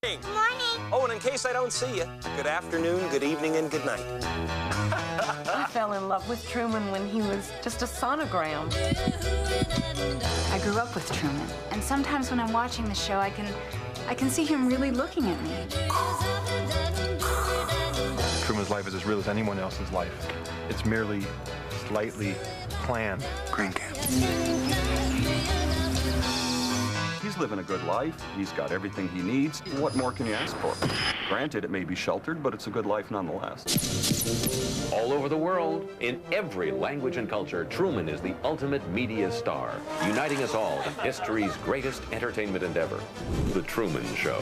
Morning. Oh, and in case I don't see you, good afternoon, good evening, and good night. I fell in love with Truman when he was just a sonogram. I grew up with Truman, and sometimes when I'm watching the show, I can see him really looking at me. Truman's life is as real as anyone else's life. It's merely slightly planned. Green camp. He's living a good life. He's got everything he needs. What more can you ask for? Granted, it may be sheltered, but it's a good life nonetheless. All over the world, in every language and culture, Truman is the ultimate media star, uniting us all in history's greatest entertainment endeavor, The Truman Show.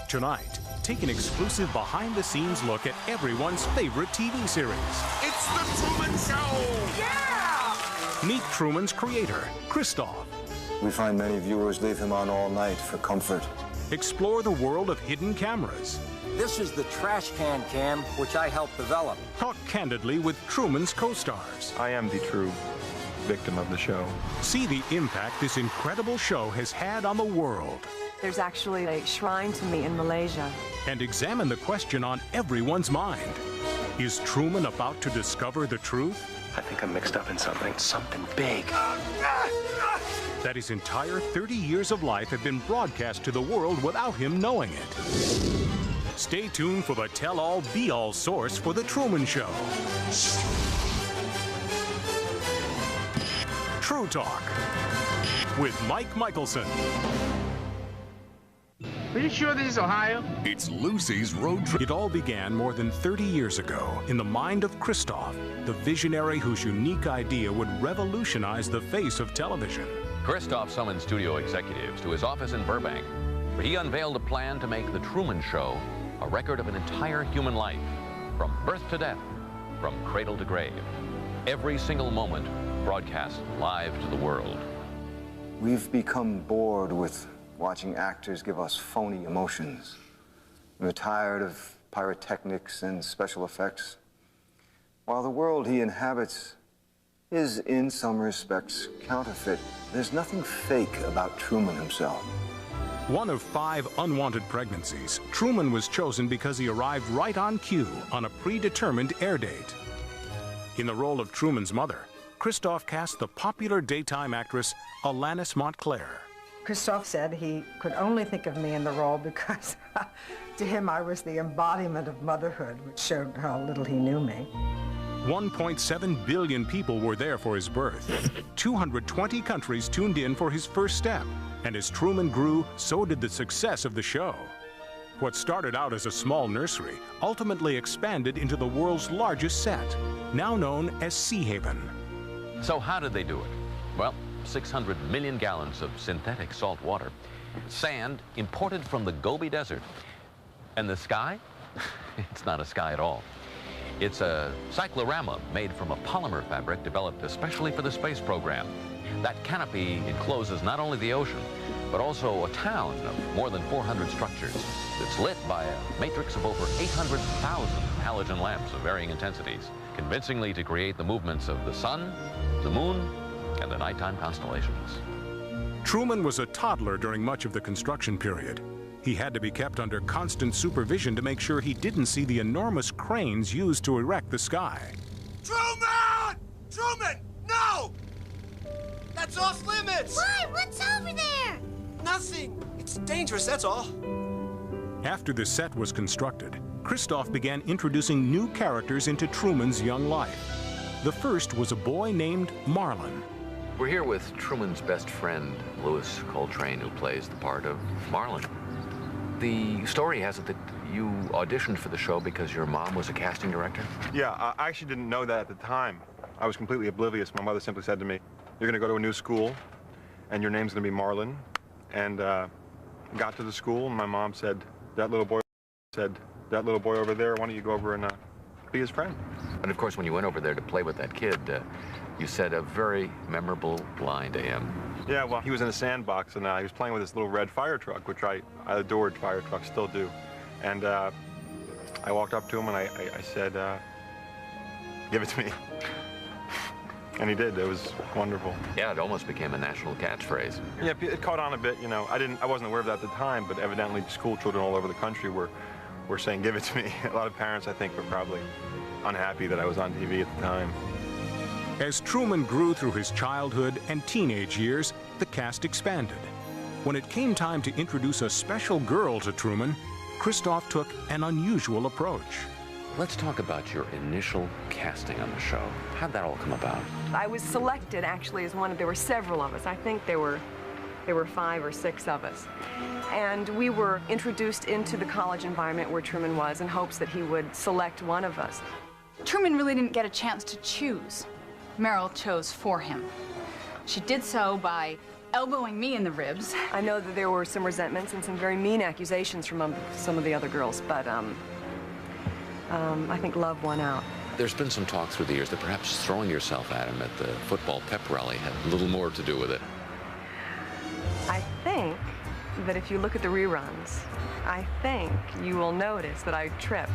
Tonight, take an exclusive behind-the-scenes look at everyone's favorite TV series. It's The Truman Show! Yeah! Meet Truman's creator, Christoph. We find many viewers leave him on all night for comfort. Explore the world of hidden cameras. This is the trash can cam, which I helped develop. Talk candidly with Truman's co-stars. I am the true victim of the show. See the impact this incredible show has had on the world. There's actually a shrine to me in Malaysia. And examine the question on everyone's mind. Is Truman about to discover the truth? I think I'm mixed up in something big. That his entire 30 years of life have been broadcast to the world without him knowing it. Stay tuned for the tell-all, be-all source for The Truman Show. True Talk with Mike Michelson. Are you sure this is Ohio? It's Lucy's Road Trip. It all began more than 30 years ago in the mind of Christoph, the visionary whose unique idea would revolutionize the face of television. Christoph summoned studio executives to his office in Burbank, where he unveiled a plan to make The Truman Show a record of an entire human life, from birth to death, from cradle to grave. Every single moment broadcast live to the world. We've become bored with watching actors give us phony emotions. We're tired of pyrotechnics and special effects. While the world he inhabits is, in some respects, counterfeit, there's nothing fake about Truman himself. One of 5 unwanted pregnancies, Truman was chosen because he arrived right on cue on a predetermined air date. In the role of Truman's mother, Christoph cast the popular daytime actress Alanis Montclair. Christoph said he could only think of me in the role because to him I was the embodiment of motherhood, which showed how little he knew me. 1.7 billion people were there for his birth. 220 countries tuned in for his first step. And as Truman grew, so did the success of the show. What started out as a small nursery ultimately expanded into the world's largest set, now known as Sea Haven. So how did they do it? Well, 600 million gallons of synthetic salt water, sand imported from the Gobi Desert, and the sky? It's not a sky at all. It's a cyclorama made from a polymer fabric developed especially for the space program. That canopy encloses not only the ocean, but also a town of more than 400 structures that's lit by a matrix of over 800,000 halogen lamps of varying intensities, convincingly to create the movements of the sun, the moon, and the nighttime constellations. Truman was a toddler during much of the construction period. He had to be kept under constant supervision to make sure he didn't see the enormous cranes used to erect the sky. Truman! Truman! No! That's off limits! Why? What's over there? Nothing. It's dangerous, that's all. After the set was constructed, Christoph began introducing new characters into Truman's young life. The first was a boy named Marlin. We're here with Truman's best friend, Louis Coltrane, who plays the part of Marlin. The story has it that you auditioned for the show because your mom was a casting director? Yeah, I actually didn't know that at the time. I was completely oblivious. My mother simply said to me, "You're going to go to a new school, and your name's going to be Marlin." And got to the school, and my mom said, that little boy over there, why don't you go over and be his friend?" And of course, when you went over there to play with that kid, you said a very memorable line to him. Yeah, well, he was in a sandbox, and he was playing with this little red fire truck, which I adored fire trucks, still do. And I walked up to him, and I said, "Give it to me." And he did. It was wonderful. Yeah, it almost became a national catchphrase. Yeah, it caught on a bit, you know. I wasn't aware of that at the time, but evidently school children all over the country were saying, give it to me. A lot of parents, I think, were probably unhappy that I was on TV at the time. As Truman grew through his childhood and teenage years, the cast expanded. When it came time to introduce a special girl to Truman, Christoph took an unusual approach. Let's talk about your initial casting on the show. How'd that all come about? I was selected actually as one of, there were several of us. I think there were 5 or 6 of us. And we were introduced into the college environment where Truman was in hopes that he would select one of us. Truman really didn't get a chance to choose. Meryl chose for him. She did so by elbowing me in the ribs. I know that there were some resentments and some very mean accusations from some of the other girls, but I think love won out. There's been some talk through the years that perhaps throwing yourself at him at the football pep rally had a little more to do with it. I think that if you look at the reruns, I think you will notice that I tripped.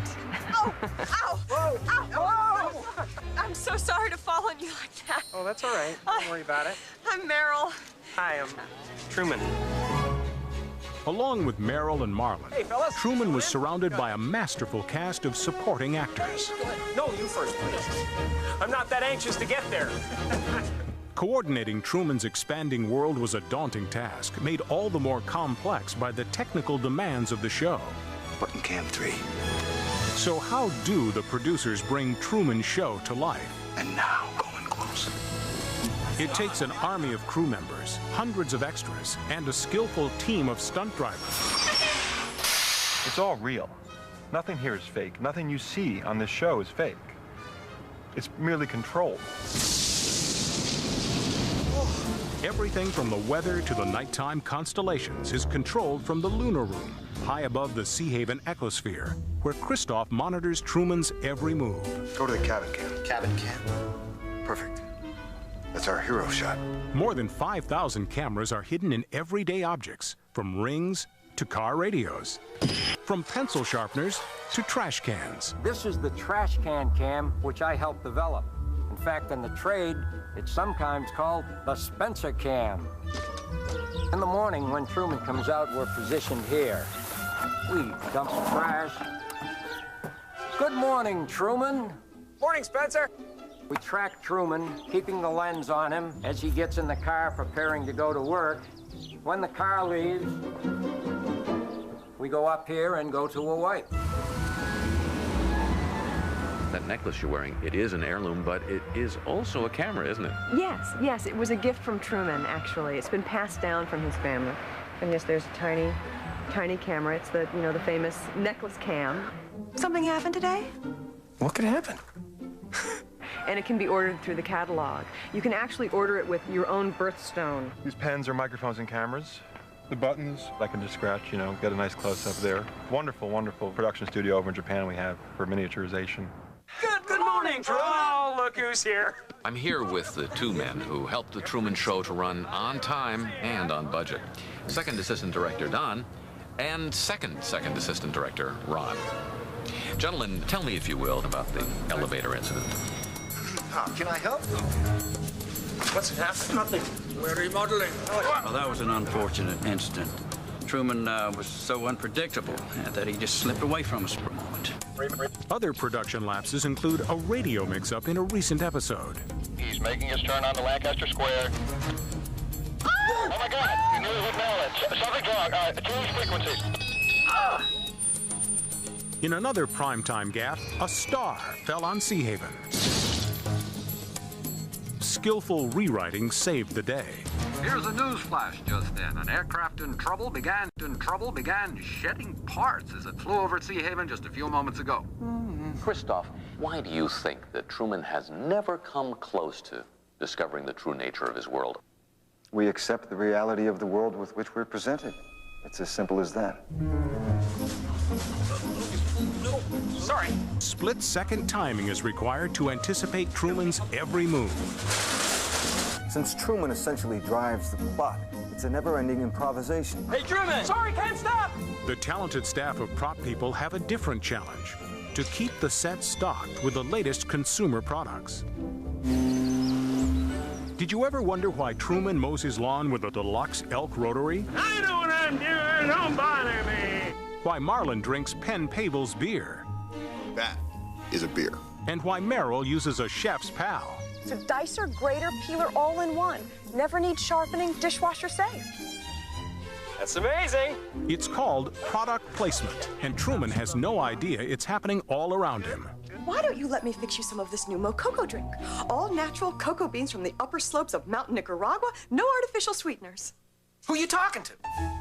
Oh! Ow! Whoa! Ow! Whoa! I'm so sorry to fall on you like that. Oh, that's all right. Don't worry about it. I'm Meryl. Hi, I'm Truman. Along with Meryl and Marlon, Hey, fellas. Truman was surrounded by a masterful cast of supporting actors. No, you first, please. I'm not that anxious to get there. Coordinating Truman's expanding world was a daunting task, made all the more complex by the technical demands of the show. Button cam 3. So how do the producers bring Truman Show to life? And now, going close. It takes an army of crew members, hundreds of extras, and a skillful team of stunt drivers. It's all real. Nothing here is fake. Nothing you see on this show is fake. It's merely controlled. Everything from the weather to the nighttime constellations is controlled from the lunar room, high above the Sea Haven ecosphere, where Christoph monitors Truman's every move. Go to the cabin cam. Cabin cam. Perfect. That's our hero shot. More than 5,000 cameras are hidden in everyday objects, from rings to car radios, from pencil sharpeners to trash cans. This is the trash can cam, which I helped develop. In fact, in the trade, it's sometimes called the Spencer cam. In the morning, when Truman comes out, we're positioned here. We dump some trash. Good morning, Truman. Morning, Spencer. We track Truman, keeping the lens on him as he gets in the car preparing to go to work. When the car leaves, we go up here and go to a wipe. That necklace you're wearing, it is an heirloom, but it is also a camera, isn't it? Yes, it was a gift from Truman, actually. It's been passed down from his family. And yes, there's a tiny, tiny camera. It's the, the famous necklace cam. Something happened today? What could happen? And it can be ordered through the catalog. You can actually order it with your own birthstone. These pens are microphones and cameras. The buttons, I can just scratch, get a nice close-up there. Wonderful, wonderful production studio over in Japan we have for miniaturization. Good morning, Truman. Oh, look who's here. I'm here with the 2 men who helped the Truman Show to run on time and on budget. Second Assistant Director Don and second Assistant Director Ron. Gentlemen, tell me, if you will, about the elevator incident. Can I help? What's happened? Nothing. We're remodeling. Well, that was an unfortunate incident. Truman was so unpredictable that he just slipped away from us for a moment. Other production lapses include a radio mix-up in a recent episode. He's making his turn onto Lancaster Square. Oh my God! You knew it would nail it. Something's wrong. Change frequency. In another primetime gaffe, a star fell on Sea Haven. Skillful rewriting saved the day. Here's a news flash just then. An aircraft in trouble began shedding parts as it flew over Sea Haven just a few moments ago. Christoph, why do you think that Truman has never come close to discovering the true nature of his world? We accept the reality of the world with which we're presented. It's as simple as that. Sorry. Split-second timing is required to anticipate Truman's every move. Since Truman essentially drives the plot, it's a never-ending improvisation. Hey, Truman! Sorry, can't stop! The talented staff of prop people have a different challenge: to keep the set stocked with the latest consumer products. Did you ever wonder why Truman mows his lawn with a deluxe elk rotary? I know what I'm doing, don't bother me. Why Marlin drinks Penn Pavel's beer? That is a beer. And why Merrill uses a chef's pal? So dicer, grater, peeler, all in one. Never need sharpening, dishwasher safe. That's amazing. It's called product placement, and Truman has no idea it's happening all around him. Why don't you let me fix you some of this new Mococo drink? All natural cocoa beans from the upper slopes of Mountain Nicaragua, no artificial sweeteners. Who you talking to?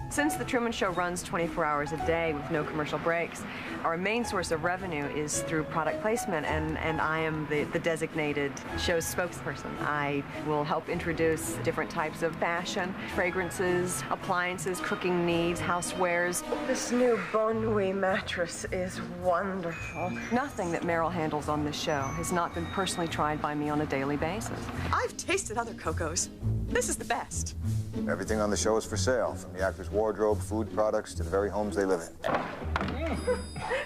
Since the Truman Show runs 24 hours a day with no commercial breaks, our main source of revenue is through product placement, and I am the designated show's spokesperson. I will help introduce different types of fashion, fragrances, appliances, cooking needs, housewares. This new Bon Nuit mattress is wonderful. Nothing that Merrill handles on this show has not been personally tried by me on a daily basis. I've tasted other cocos. This is the best. Everything on the show is for sale, from the actor's wardrobe, food products, to the very homes they live in.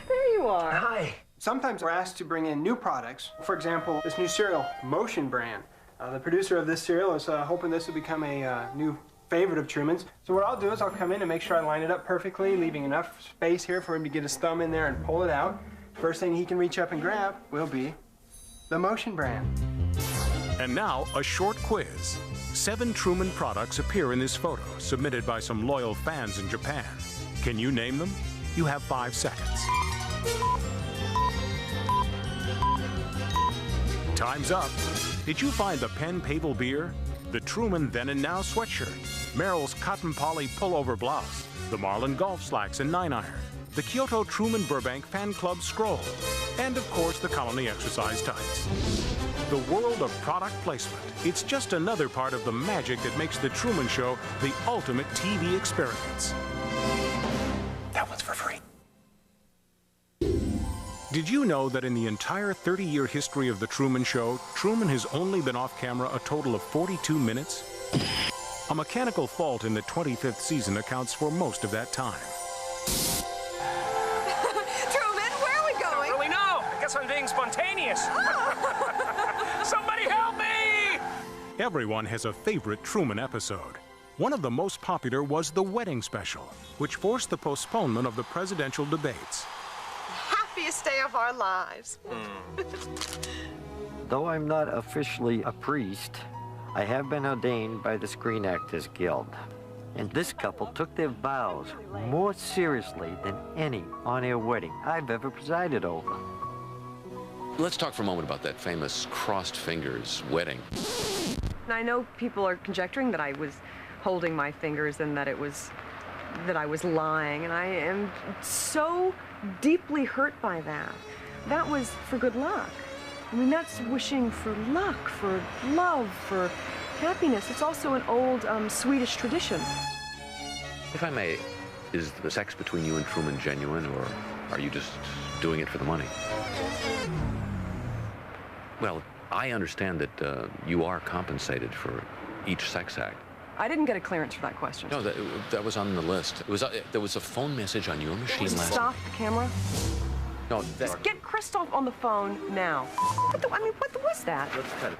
There you are. Hi. Sometimes we're asked to bring in new products. For example, this new cereal, Motion brand. The producer of this cereal is hoping this will become a new favorite of Truman's. So what I'll do is I'll come in and make sure I line it up perfectly, leaving enough space here for him to get his thumb in there and pull it out. First thing he can reach up and grab will be the Motion brand. And now, a short quiz. 7 Truman products appear in this photo, submitted by some loyal fans in Japan. Can you name them? You have 5 seconds. Time's up. Did you find the Penn Pavel beer, the Truman Then and Now sweatshirt, Merrill's cotton poly pullover blouse, the Marlin golf slacks and 9-iron, the Kyoto Truman Burbank Fan Club scroll, and of course the Colony exercise tights? The world of product placement. It's just another part of the magic that makes The Truman Show the ultimate TV experience. That one's for free. Did you know that in the entire 30-year history of The Truman Show, Truman has only been off camera a total of 42 minutes? A mechanical fault in the 25th season accounts for most of that time. Truman, where are we going? I don't really know. I guess I'm being spontaneous. Somebody help me! Everyone has a favorite Truman episode. One of the most popular was the wedding special, which forced the postponement of the presidential debates. Happiest day of our lives. Though I'm not officially a priest, I have been ordained by the Screen Actors Guild. And this couple took their vows more seriously than any on-air wedding I've ever presided over. Let's talk for a moment about that famous crossed fingers wedding. I know people are conjecturing that I was holding my fingers and that I was lying, and I am so deeply hurt by that. That was for good luck. I mean, that's wishing for luck, for love, for happiness. It's also an old Swedish tradition. If I may, is the sex between you and Truman genuine, or are you just doing it for the money? Well, I understand that you are compensated for each sex act. I didn't get a clearance for that question. No, that was on the list. It was, there was a phone message on your machine last... Stop the camera. No, Just get Christoph on the phone now. What was that?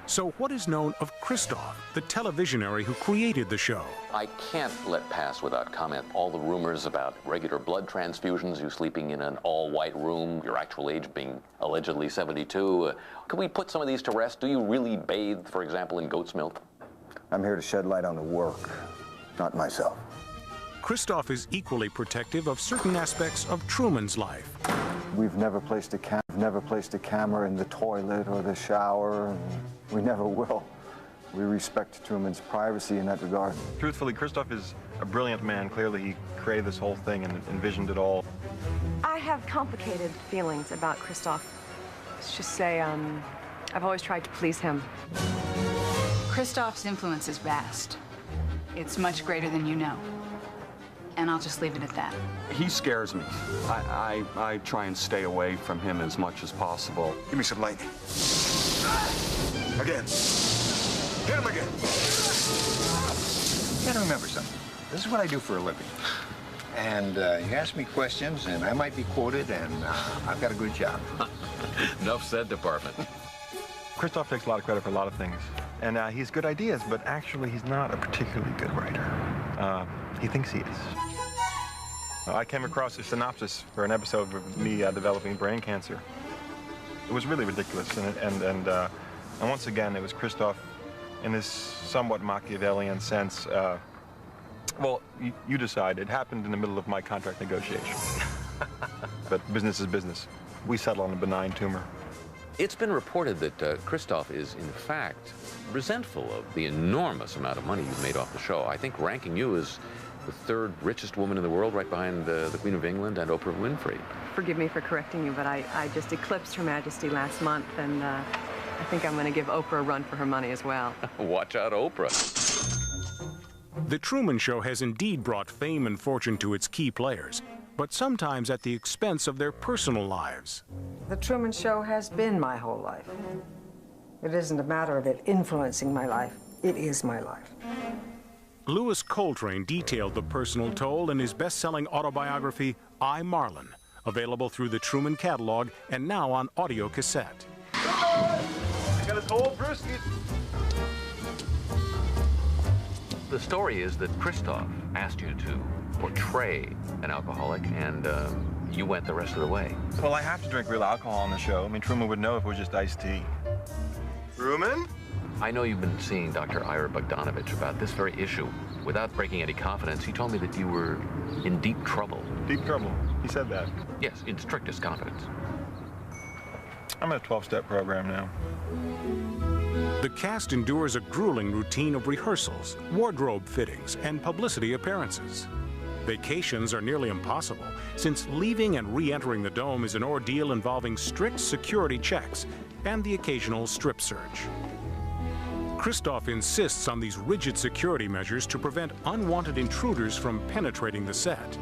So what is known of Christoph, the televisionary who created the show? I can't let pass without comment all the rumors about regular blood transfusions, you sleeping in an all-white room, your actual age being allegedly 72. Could we put some of these to rest? Do you really bathe, for example, in goat's milk? I'm here to shed light on the work, not myself. Christoph is equally protective of certain aspects of Truman's life. We've never placed a camera in the toilet or the shower, and we never will. We respect Truman's privacy in that regard. Truthfully, Christoph is a brilliant man. Clearly, he created this whole thing and envisioned it all. I have complicated feelings about Christoph. Let's just say, I've always tried to please him. Christoph's influence is vast. It's much greater than you know. And I'll just leave it at that. He scares me. I try and stay away from him as much as possible. Give me some lightning. Again. Hit him again. You gotta remember something. This is what I do for a living. And you ask me questions, and I might be quoted, and I've got a good job. Enough said, Department. Christoph takes a lot of credit for a lot of things, And he's good ideas, but actually he's not a particularly good writer. He thinks he is. I came across a synopsis for an episode of me developing brain cancer. It was really ridiculous, and once again, it was Christoph in this somewhat Machiavellian sense. Well, you decide. It happened in the middle of my contract negotiation. But business is business. We settle on a benign tumor. It's been reported that Christoph is, in fact, resentful of the enormous amount of money you've made off the show. I think ranking you as the third richest woman in the world, right behind the Queen of England and Oprah Winfrey. Forgive me for correcting you, but I just eclipsed Her Majesty last month, and I think I'm going to give Oprah a run for her money as well. Watch out, Oprah. The Truman Show has indeed brought fame and fortune to its key players, but sometimes at the expense of their personal lives. The Truman Show has been my whole life. It isn't a matter of it influencing my life. It is my life. Lewis Coltrane detailed the personal toll in his best-selling autobiography, I, Marlin, available through the Truman catalog and now on audio cassette. I got his whole brisket. The story is that Christoph asked you to portray an alcoholic, and you went the rest of the way. Well, I have to drink real alcohol on the show. I mean, Truman would know if it was just iced tea. Truman? I know you've been seeing Dr. Ira Bogdanovich about this very issue. Without breaking any confidence, he told me that you were in deep trouble. Deep trouble? He said that? Yes, in strictest confidence. I'm in a 12-step program now. The cast endures a grueling routine of rehearsals, wardrobe fittings, and publicity appearances. Vacations are nearly impossible, since leaving and re-entering the dome is an ordeal involving strict security checks and the occasional strip search. Christoph insists on these rigid security measures to prevent unwanted intruders from penetrating the set.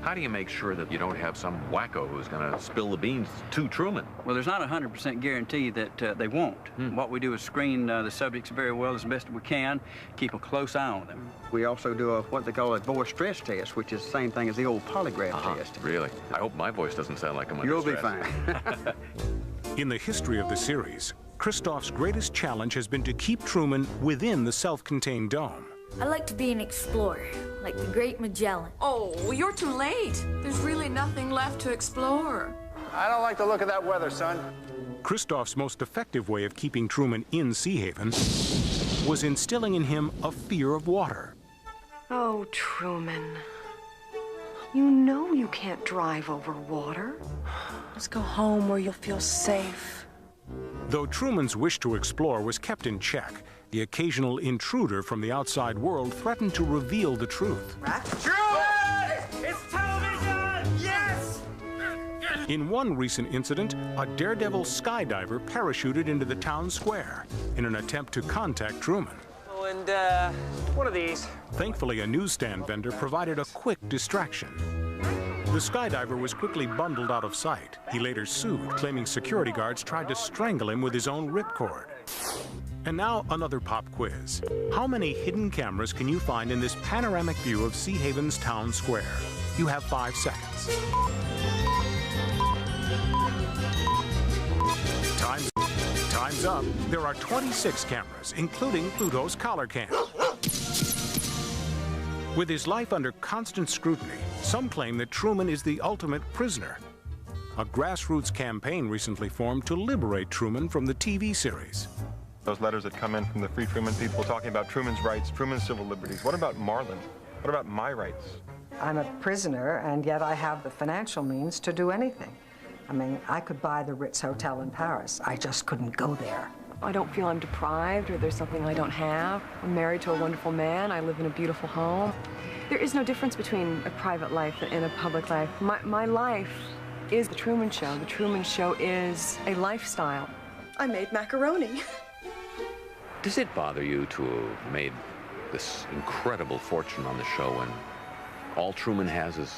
How do you make sure that you don't have some wacko who's going to spill the beans to Truman? Well, there's not a 100% guarantee that they won't. What we do is screen the subjects very well as best we can, keep a close eye on them. We also do what they call a voice stress test, which is the same thing as the old polygraph test. Really? I hope my voice doesn't sound like I'm under You'll stress. be fine. In the history of the series, Christoph's greatest challenge has been to keep Truman within the self-contained dome. I like to be an explorer, like the Great Magellan. Oh, you're too late. There's really nothing left to explore. I don't like the look of that weather, son. Christoph's most effective way of keeping Truman in Sea Haven was instilling in him a fear of water. Oh, Truman. You know you can't drive over water. Let's go home where you'll feel safe. Though Truman's wish to explore was kept in check, the occasional intruder from the outside world threatened to reveal the truth. Truman! It's television! Yes! In one recent incident, a daredevil skydiver parachuted into the town square in an attempt to contact Truman. Oh, and, what are these? Thankfully, a newsstand vendor provided a quick distraction. The skydiver was quickly bundled out of sight. He later sued, claiming security guards tried to strangle him with his own ripcord. And now another pop quiz. How many hidden cameras can you find in this panoramic view of Sea Haven's town square? You have 5 seconds. Time's up. There are 26 cameras, including Pluto's collar cam. With his life under constant scrutiny, some claim that Truman is the ultimate prisoner. A grassroots campaign recently formed to liberate Truman from the TV series. Those letters that come in from the Free Truman people talking about Truman's rights, Truman's civil liberties. What about Marlin? What about my rights? I'm a prisoner, and yet I have the financial means to do anything. I mean, I could buy the Ritz Hotel in Paris. I just couldn't go there. I don't feel I'm deprived or there's something I don't have. I'm married to a wonderful man. I live in a beautiful home. There is no difference between a private life and a public life. My life is the Truman Show. The Truman Show is a lifestyle. I made macaroni. Does it bother you to have made this incredible fortune on the show and all Truman has is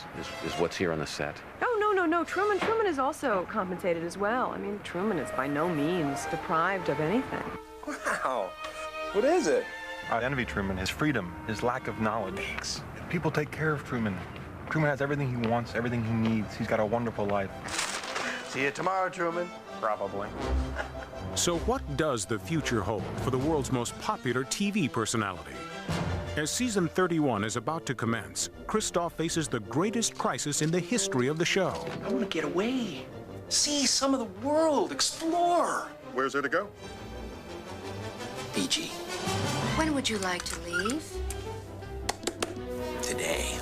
what's here on the set? Oh, no. Truman is also compensated as well. I mean, Truman is by no means deprived of anything. Wow. What is it? I envy Truman, his freedom, his lack of knowledge. People take care of Truman. Truman has everything he wants, everything he needs. He's got a wonderful life. See you tomorrow, Truman. Probably. So what does the future hold for the world's most popular TV personality? As season 31 is about to commence, Christoph faces the greatest crisis in the history of the show. I want to get away. See some of the world. Explore. Where's there to go? Fiji. When would you like to leave? Today.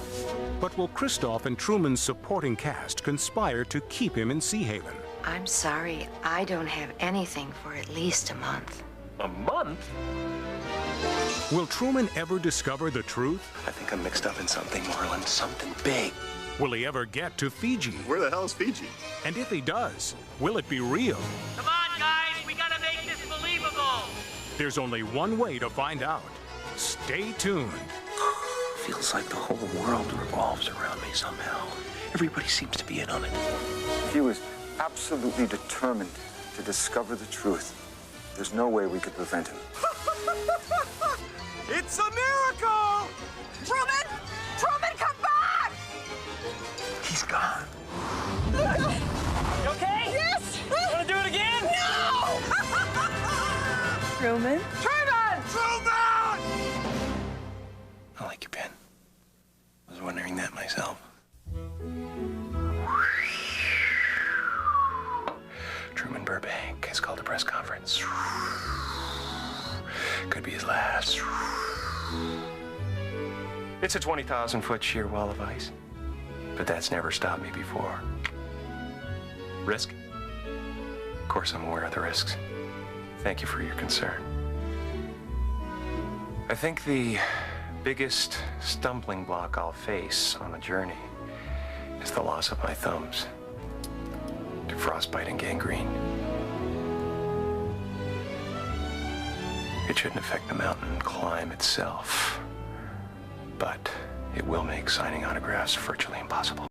But will Christoph and Truman's supporting cast conspire to keep him in Sea Haven? I'm sorry, I don't have anything for at least a month. A month? Will Truman ever discover the truth? I think I'm mixed up in something, Marlon. Something big. Will he ever get to Fiji? Where the hell is Fiji? And if he does, will it be real? Come on, guys, we gotta make this believable. There's only one way to find out. Stay tuned. Feels like the whole world revolves around me somehow. Everybody seems to be in on it. He was absolutely determined to discover the truth. There's no way we could prevent him. It's a miracle! Truman! Truman, come back! He's gone. You okay? Yes! Wanna do it again? No! Truman? Truman! Truman! I like your pen. I was wondering that myself. Truman Burbank has called a press conference. Could be his last. It's a 20,000-foot sheer wall of ice, but that's never stopped me before. Risk? Of course I'm aware of the risks. Thank you for your concern. I think the biggest stumbling block I'll face on the journey is the loss of my thumbs to frostbite and gangrene. It shouldn't affect the mountain climb itself, but it will make signing autographs virtually impossible.